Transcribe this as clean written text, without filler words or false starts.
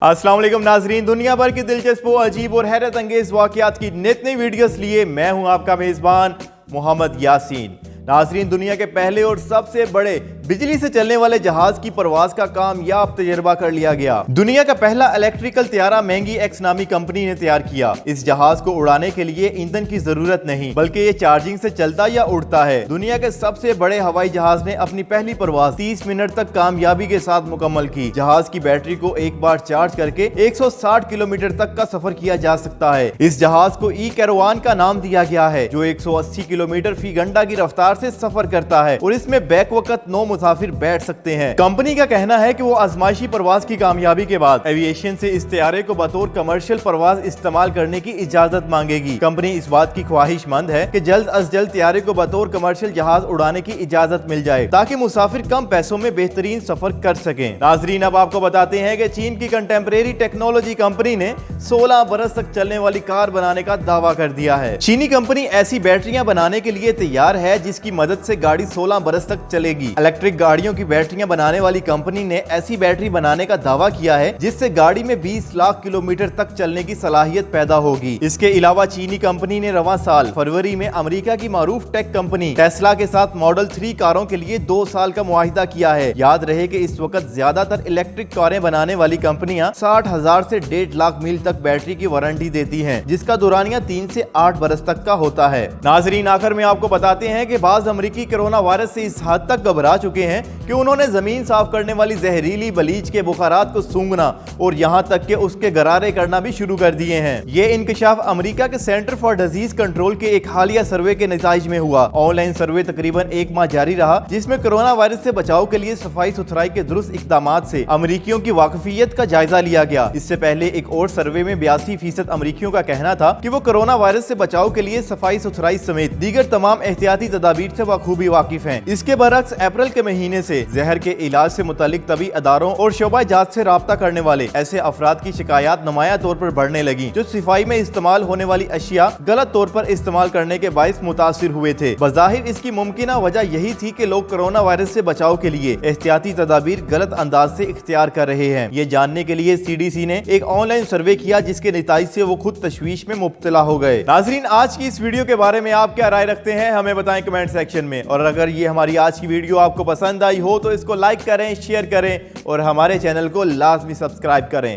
अस्सलाम वालेकुम नाजरीन, दुनिया भर की दिलचस्प अजीब और हैरत अंगेज वाकयात की नित नई वीडियोस लिए मैं हूं आपका मेजबान मोहम्मद यासीन। नाजरीन, दुनिया के पहले और सबसे बड़े बिजली से चलने वाले जहाज की परवाज का कामयाब तजर्बा कर लिया गया। दुनिया का पहला इलेक्ट्रिकल तैयारा महंगी एक्स नामी कंपनी ने तैयार किया। इस जहाज को उड़ाने के लिए ईंधन की जरूरत नहीं, बल्कि ये चार्जिंग से चलता या उड़ता है। दुनिया के सबसे बड़े हवाई जहाज ने अपनी पहली परवाज 30 मिनट तक कामयाबी के साथ मुकम्मल की। जहाज की बैटरी को एक बार चार्ज करके 160 किलोमीटर तक का सफर किया जा सकता है। इस जहाज को ई कैरवान का नाम दिया गया है, जो 180 किलोमीटर फी घंटा की रफ्तार से सफर करता है और इसमें बैक वक्त 9 मुसाफिर बैठ सकते हैं। कंपनी का कहना है कि वो आजमाइशी परवाज की कामयाबी के बाद एविएशन से इस तैयारे को बतौर कमर्शियल परवाज इस्तेमाल करने की इजाजत मांगेगी। कंपनी इस बात की ख्वाहिशमंद है कि जल्द अज जल्द तैयारे को बतौर कमर्शियल जहाज उड़ाने की इजाजत मिल जाए, ताकि मुसाफिर कम पैसों में बेहतरीन सफर कर सकें। नाजरीन, अब आपको बताते हैं कि चीन की कंटेम्परेरी टेक्नोलॉजी कंपनी ने 16 बरस तक चलने वाली कार बनाने का दावा कर दिया है। चीनी कंपनी ऐसी बैटरियां बनाने के लिए तैयार है जिसकी मदद से गाड़ी 16 बरस तक चलेगी। इलेक्ट्रिक गाड़ियों की बैटरियां बनाने वाली कंपनी ने ऐसी बैटरी बनाने का दावा किया है जिससे गाड़ी में 20 लाख किलोमीटर तक चलने की सलाहियत पैदा होगी। इसके अलावा चीनी कंपनी ने रवां साल फरवरी में अमेरिका की मारूफ टेक कंपनी टेस्ला के साथ मॉडल 3 कारों के लिए 2 साल का मुआहिदा किया है। याद रहे कि इस वक्त ज्यादातर इलेक्ट्रिक कारें बनाने वाली कंपनियां 60,000 से 1.5 लाख मील तक बैटरी की वारंटी देती हैं, जिसका दुरानिया 3 से 8 बरस तक का होता है। नाजरीन, आखिर में आपको बताते हैं कि बाज अमेरिकी कोरोना वायरस से इस हद तक घबरा चुके हैं कि उन्होंने जमीन साफ करने वाली जहरीली बलीच के बुखारात को सूंघना और यहाँ तक कि उसके गरारे करना भी शुरू कर दिए हैं। ये इंकशाफ अमेरिका के सेंटर फॉर डिजीज कंट्रोल के एक हालिया सर्वे के नतीजे में हुआ। ऑनलाइन सर्वे तकरीबन 1 माह जारी रहा, जिसमें कोरोना वायरस से बचाव के लिए सफाई सुथराई के दुरुस्त इकदामात से अमरीकियों की वाकफियत का जायजा लिया गया। इससे पहले एक और सर्वे में 82% अमरीकियों का कहना था कि वो कोरोना वायरस से बचाव के लिए सफाई सुथराई समेत दीगर तमाम एहतियाती तदाबीर से बखूबी वाकिफ हैं। इसके बरक्स अप्रैल के महीने से जहर के इलाज से मुतालिक तबी अदारों और शोबा जात से राब्ता करने वाले ऐसे अफराद की शिकायत नुमाया तौर पर बढ़ने लगी, जो सफाई में इस्तेमाल होने वाली अशिया गलत तौर पर इस्तेमाल करने के बाइस मुतासिर हुए थे। बज़ाहिर इसकी मुमकिना वजह यही थी कि लोग कोरोना वायरस से बचाव के लिए एहतियाती तदाबीर गलत अंदाज से इख्तियार कर रहे हैं। ये जानने के लिए CDC ने एक ऑनलाइन सर्वे किया, जिसके नतीजे से वो खुद तशवीश में मुब्तला हो गए। नाजरीन, आज की इस वीडियो के बारे में आप क्या राय रखते हैं, हमें बताएं कमेंट सेक्शन में। और अगर ये हमारी आज की वीडियो आपको पसंद आई हो तो इसको लाइक करें, शेयर करें और हमारे चैनल को लाजमी सब्सक्राइब करें।